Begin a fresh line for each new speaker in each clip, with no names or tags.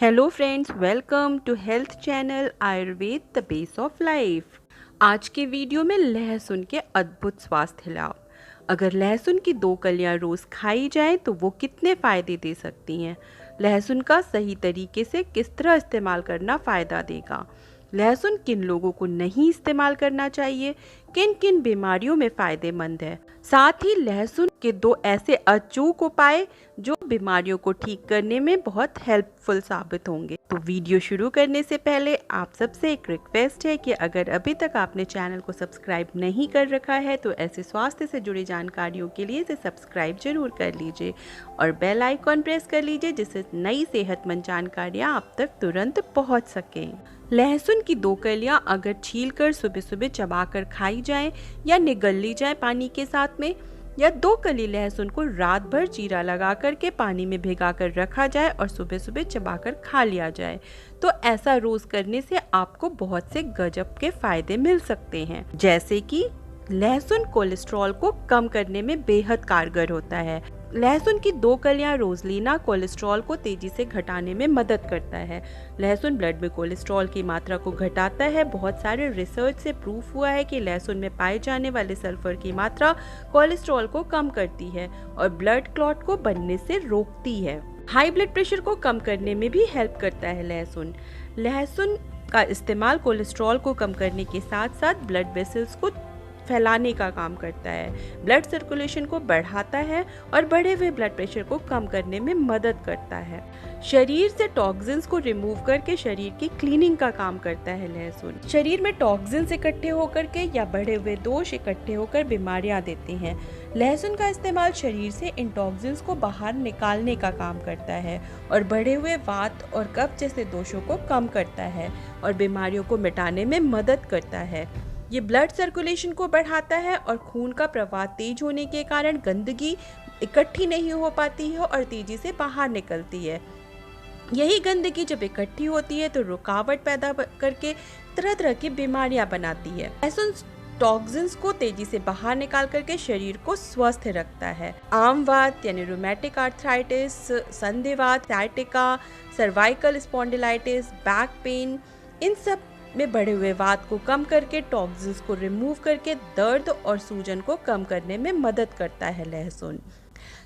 Hello friends, welcome to health channel Ayurved the base of life. आज के video में लहसुन के अद्भुत स्वास्थ्य लाभ। अगर लहसुन की 2 कलियां रोज खाई जाएं तो वो कितने फायदे दे सकती हैं। लहसुन का सही तरीके से किस तरह इस्तेमाल करना फायदा देगा। लहसुन किन लोगों को नहीं इस्तेमाल करना चाहिए, किन किन बीमारियों में फायदेमंद है। साथ ही लहसुन के 2 ऐसे अचूक उपाय जो बीमारियों को ठीक करने में बहुत हेल्पफुल साबित होंगे। तो वीडियो शुरू करने से पहले आप सबसे एक रिक्वेस्ट है कि अगर अभी तक आपने चैनल को सब्सक्राइब नहीं कर रखा है तो ऐसे स्वास्थ्य से जुड़ी जानकारियों के लिए इसे सब्सक्राइब जरूर कर लीजिए और बेल आइकॉन प्रेस कर लीजिए जिससे नई सेहतमंद जानकारियाँ आप तक तुरंत पहुँच सकें। लहसुन की 2 कलियां अगर छीलकर सुबह सुबह चबाकर खाई जाएं या निगल ली जाए पानी के साथ में, या 2 कली लहसुन को रात भर जीरा लगा करके पानी में भिगाकर रखा जाए और सुबह सुबह चबाकर खा लिया जाए, तो ऐसा रोज करने से आपको बहुत से गजब के फायदे मिल सकते हैं। जैसे कि लहसुन कोलेस्ट्रॉल को कम करने में बेहद कारगर होता है। लहसुन की 2 कलियां रोज लेना कोलेस्ट्रॉल को तेजी से घटाने में मदद करता है। लहसुन ब्लड में कोलेस्ट्रॉल की मात्रा को घटाता है। बहुत सारे रिसर्च से प्रूफ हुआ है कि लहसुन में पाए जाने वाले सल्फर की मात्रा कोलेस्ट्रॉल को कम करती है और ब्लड क्लॉट को बनने से रोकती है। हाई ब्लड प्रेशर को कम करने में भी हेल्प करता है लहसुन। लहसुन का इस्तेमाल कोलेस्ट्रॉल को कम करने के साथ साथ ब्लड वेसल्स को फैलाने का काम करता है, ब्लड सर्कुलेशन को बढ़ाता है और बढ़े हुए ब्लड प्रेशर को कम करने में मदद करता है। शरीर से टॉक्सिन्स को रिमूव करके शरीर की क्लीनिंग का काम करता है लहसुन। शरीर में टॉक्सिन्स इकट्ठे होकर के या बढ़े हुए दोष इकट्ठे होकर बीमारियां देते हैं। लहसुन का इस्तेमाल शरीर से इन टॉक्सिन्स को बाहर निकालने का काम करता है और बढ़े हुए वात और कफ जैसे दोषों को कम करता है और बीमारियों को मिटाने में मदद करता है। ये ब्लड सर्कुलेशन को बढ़ाता है और खून का प्रवाह तेज होने के कारण गंदगी इकट्ठी नहीं हो पाती है और तेजी से बाहर निकलती है। यही गंदगी जब इकट्ठी होती है तो रुकावट पैदा करके तरह तरह की बीमारियां बनाती है। लहसुन टॉक्सिन्स को तेजी से बाहर निकाल करके शरीर को स्वस्थ रखता है। आम वात यानी रूमेटिक आर्थराइटिस, संधिवात, sciatica, cervical spondylitis, back pain, इन सब में बढ़े हुए वात को कम करके टॉक्सिन्स को रिमूव करके दर्द और सूजन को कम करने में मदद करता है लहसुन।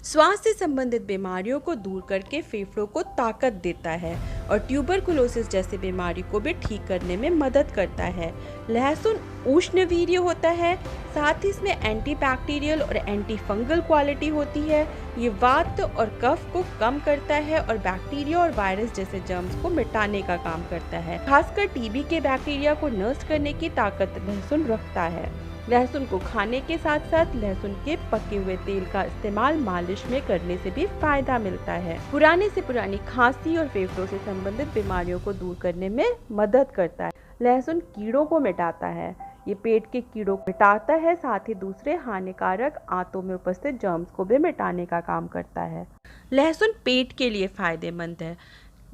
स्वास्थ्य से संबंधित बीमारियों को दूर करके फेफड़ों को ताकत देता है और ट्यूबरकुलोसिस जैसी बीमारी को भी ठीक करने में मदद करता है। लहसुन उष्णवीर्य होता है, साथ ही इसमें एंटीबैक्टीरियल और एंटी फंगल क्वालिटी होती है। ये वात और कफ को कम करता है और बैक्टीरिया और वायरस जैसे जर्म्स को मिटाने का काम करता है। खासकर टीबी के बैक्टीरिया को नष्ट करने की ताकत लहसुन रखता है। लहसुन को खाने के साथ साथ लहसुन के पके हुए तेल का इस्तेमाल मालिश में करने से भी फायदा मिलता है। पुराने से पुरानी खांसी और फेफड़ों से संबंधित बीमारियों को दूर करने में मदद करता है। लहसुन कीड़ों को मिटाता है। ये पेट के कीड़ों को मिटाता है, साथ ही दूसरे हानिकारक आंतों में उपस्थित जर्म्स को भी मिटाने का काम करता है। लहसुन पेट के लिए फायदेमंद है।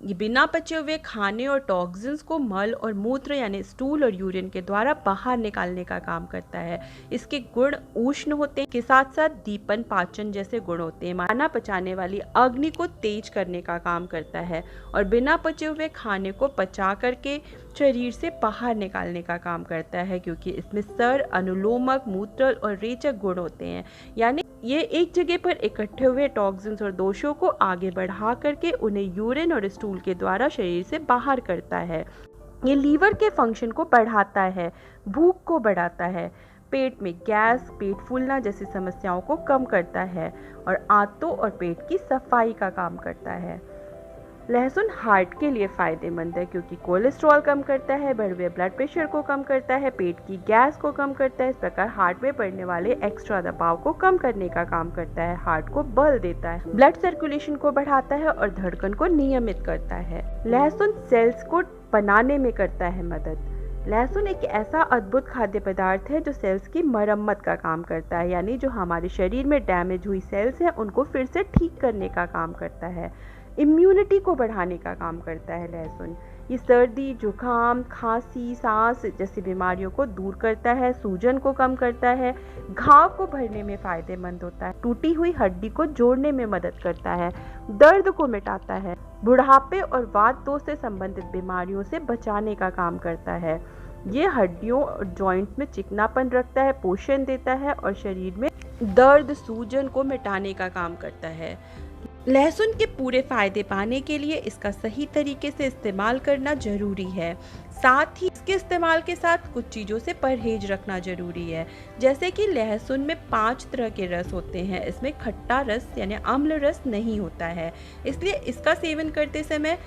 ये बिना पचे हुए खाने और टॉक्सिन्स को मल और मूत्र यानी स्टूल और यूरिन के द्वारा बाहर निकालने का काम करता है। इसके गुण उष्ण होते हैं, के साथ साथ दीपन, पाचन जैसे गुण होते हैं। खाना पचाने वाली अग्नि को तेज करने का काम करता है और बिना पचे हुए खाने को पचा करके शरीर से बाहर निकालने का काम करता है, क्योंकि इसमें सर, अनुलोमक, मूत्र और रेचक गुण होते हैं। यानी ये एक जगह पर इकट्ठे हुए टॉक्सिन्स और दोषों को आगे बढ़ा करके उन्हें यूरिन और स्टूल के द्वारा शरीर से बाहर करता है। ये लीवर के फंक्शन को बढ़ाता है, भूख को बढ़ाता है, पेट में गैस, पेट फूलना जैसी समस्याओं को कम करता है और आंतों और पेट की सफाई का काम करता है। लहसुन हार्ट के लिए फायदेमंद है, क्योंकि कोलेस्ट्रॉल कम करता है, बढ़े हुए ब्लड प्रेशर को कम करता है, पेट की गैस को कम करता है। इस प्रकार हार्ट में पड़ने वाले एक्स्ट्रा दबाव को कम करने का काम करता है, हार्ट को बल देता है, ब्लड सर्कुलेशन को बढ़ाता है और धड़कन को नियमित करता है। लहसुन सेल्स को बनाने में करता है मदद। लहसुन एक ऐसा अद्भुत खाद्य पदार्थ है जो सेल्स की मरम्मत का काम करता है, यानी जो हमारे शरीर में डैमेज हुई सेल्स हैं उनको फिर से ठीक करने का काम करता है। इम्यूनिटी को बढ़ाने का काम करता है लहसुन। ये सर्दी, जुकाम, खांसी, सांस जैसी बीमारियों को दूर करता है, सूजन को कम करता है, घाव को भरने में फायदेमंद होता है, टूटी हुई हड्डी को जोड़ने में मदद करता है, दर्द को मिटाता है, बुढ़ापे और वात दोष से संबंधित बीमारियों से बचाने का काम करता है। ये हड्डियों और जॉइंट में चिकनापन रखता है, पोषण देता है और शरीर में दर्द सूजन को मिटाने का काम करता है। लहसुन के पूरे फायदे पाने के लिए इसका सही तरीके से इस्तेमाल करना जरूरी है। साथ ही इसके इस्तेमाल के साथ कुछ चीज़ों से परहेज रखना जरूरी है, जैसे कि लहसुन में 5 तरह के रस होते हैं। इसमें खट्टा रस यानी अम्ल रस नहीं होता है, इसलिए इसका सेवन करते समय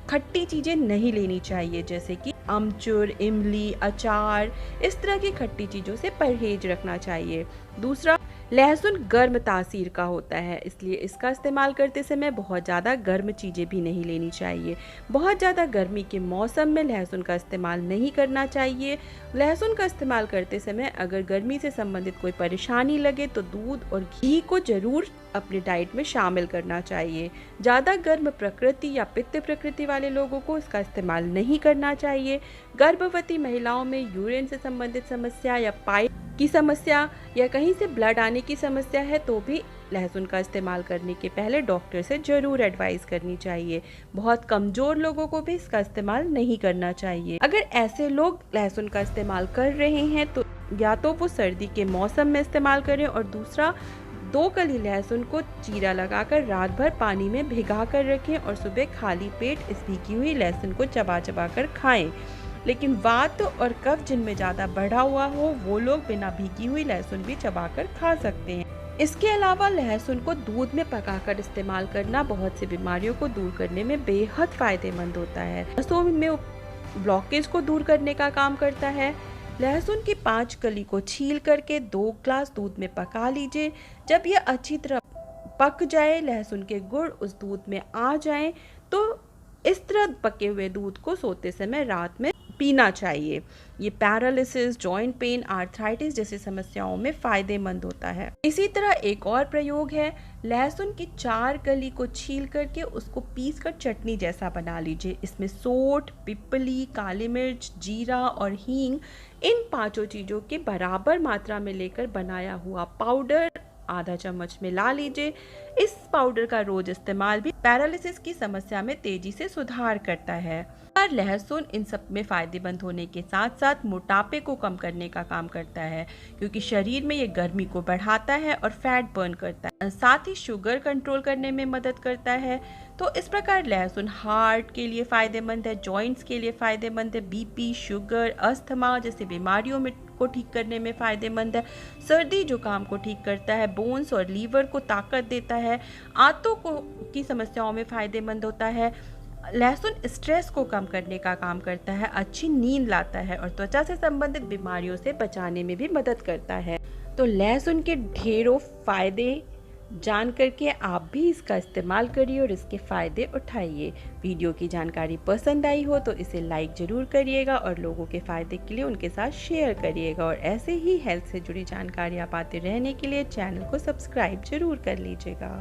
खट्टी चीज़ें नहीं लेनी चाहिए, जैसे कि अमचूर, इमली, अचार। इस तरह की खट्टी चीज़ों से परहेज रखना चाहिए। दूसरा, लहसुन गर्म तासीर का होता है, इसलिए इसका इस्तेमाल करते समय बहुत ज़्यादा गर्म चीज़ें भी नहीं लेनी चाहिए। बहुत ज़्यादा गर्मी के मौसम में लहसुन का इस्तेमाल नहीं करना चाहिए। लहसुन का इस्तेमाल करते समय अगर गर्मी से संबंधित कोई परेशानी लगे तो दूध और घी को ज़रूर अपनी डाइट में शामिल करना चाहिए। ज़्यादा गर्म प्रकृति या पित्त प्रकृति वाले लोगों को इसका इस्तेमाल नहीं करना चाहिए। गर्भवती महिलाओं में यूरिन से संबंधित समस्या या पाइप की समस्या या कहीं से ब्लड आने की समस्या है तो भी लहसुन का इस्तेमाल करने के पहले डॉक्टर से ज़रूर एडवाइस करनी चाहिए। बहुत कमज़ोर लोगों को भी इसका इस्तेमाल नहीं करना चाहिए। अगर ऐसे लोग लहसुन का इस्तेमाल कर रहे हैं तो या तो वो सर्दी के मौसम में इस्तेमाल करें, और दूसरा 2 कली लहसुन को चीरा लगाकर रात भर पानी में भिगा कर रखें और सुबह खाली पेट इस भीगी हुई लहसुन को चबा चबा कर खाएं। लेकिन वात और कफ जिनमें ज़्यादा बढ़ा हुआ हो वो लोग बिना भीगी हुई लहसुन भी चबाकर खा सकते हैं। इसके अलावा लहसुन को दूध में पकाकर इस्तेमाल करना बहुत सी बीमारियों को दूर करने में बेहद फायदेमंद होता है। नसों में ब्लॉकेज को दूर करने का काम करता है। लहसुन की 5 कली को छील करके 2 ग्लास दूध में पका लीजिए। जब यह अच्छी तरह पक जाए, लहसुन के गुण उस दूध में आ जाएं, तो इस तरह पके हुए दूध को सोते समय रात में पीना चाहिए। ये पैरालिसिस, जॉइंट पेन, आर्थराइटिस जैसी समस्याओं में फायदेमंद होता है। इसी तरह एक और प्रयोग है, लहसुन की 4 कली को छील करके उसको पीस कर चटनी जैसा बना लीजिए। इसमें सोंठ, पिपली, काली मिर्च, जीरा और हींग, इन 5 चीज़ों के बराबर मात्रा में लेकर बनाया हुआ पाउडर आधा चम्मच मिला लीजिए। इस पाउडर का रोज इस्तेमाल भी पैरालिसिस की समस्या में तेजी से सुधार करता है। पर लहसुन इन सब में फायदेमंद होने के साथ साथ मोटापे को कम करने का काम करता है, क्योंकि शरीर में ये गर्मी को बढ़ाता है और फैट बर्न करता है। साथ ही शुगर कंट्रोल करने में मदद करता है। तो इस प्रकार लहसुन हार्ट के लिए फायदेमंद है, जॉइंट्स के लिए फायदेमंद है, बीपी, शुगर, अस्थमा जैसी बीमारियों में को ठीक करने में फायदेमंद है, सर्दी जुकाम को ठीक करता है, बोन्स और लीवर को ताकत देता है, आंतों को की समस्याओं में फायदेमंद होता है। लहसुन स्ट्रेस को कम करने का काम करता है, अच्छी नींद लाता है और त्वचा से संबंधित बीमारियों से बचाने में भी मदद करता है। तो लहसुन के ढेरों फायदे जान करके आप भी इसका इस्तेमाल करिए और इसके फ़ायदे उठाइए। वीडियो की जानकारी पसंद आई हो तो इसे लाइक ज़रूर करिएगा और लोगों के फ़ायदे के लिए उनके साथ शेयर करिएगा, और ऐसे ही हेल्थ से जुड़ी जानकारियाँ पाते रहने के लिए चैनल को सब्सक्राइब ज़रूर कर लीजिएगा।